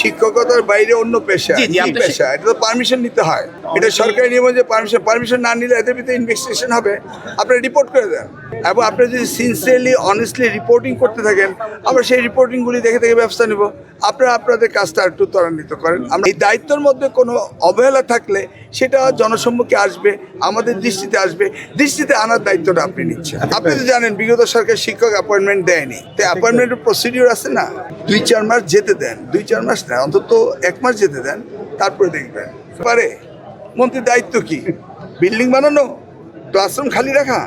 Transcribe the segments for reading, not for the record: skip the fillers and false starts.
শিক্ষকতার বাইরে অন্য পেশা, পেশা এটা তো পারমিশন নিতে হয়। এটা সরকারি নিয়ম যে পারমিশন না নিলে এদের ভিতরে ইনভেস্টিগেশন হবে। আপনারা রিপোর্ট করে দেন এবং আপনারা যদি সিনসিয়ারলি অনেস্টলি রিপোর্টিং করতে থাকেন, আমরা সেই রিপোর্টিংগুলি দেখে দেখে ব্যবস্থা নেব। আপনারা আপনাদের কাজটা একটু ত্বরান্বিত করেন। আমরা এই দায়িত্বের মধ্যে কোনো অবহেলা থাকলে সেটা জনসম্মুখে আসবে, আমাদের দৃষ্টিতে আসবে। দৃষ্টিতে আনার দায়িত্বটা আপনি নিচ্ছেন। আপনি তো জানেন বিগত সরকার শিক্ষক অ্যাপয়েন্টমেন্ট দেয়নি, তো অ্যাপয়েন্টমেন্টের প্রসিডিওর আছে না, 2-4 মাস যেতে দেন, 2-4 মাস না অন্তত 1 মাস যেতে দেন, তারপরে দেখবেন পারে। মন্ত্রীর দায়িত্ব কি? বিল্ডিং বানানো, ক্লাসরুম খালি রাখা?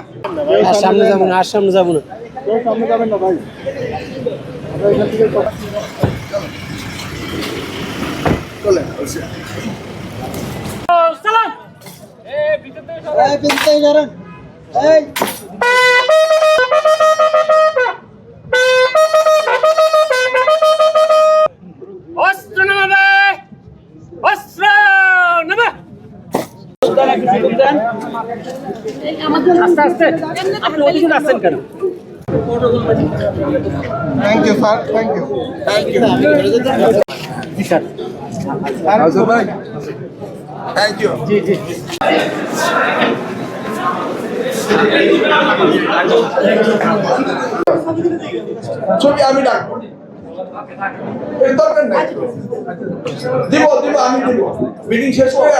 সামনে যাবো না, আর সামনে যাবো না। সামনে যাবেন না ভাই, চলেন। অস্ত্র নামাবে, অস্ত্র নামা। আস্তে আস্তে আপনি ওদিকে আসছেন কেন? Thank you sir, thank you. জি স্যার, ভাই থ্যাংক ইউ। জি জি। ছবি আমি ডাকবো, এর দরকার নাই। দিব আমি দিব, মিটিং শেষ করে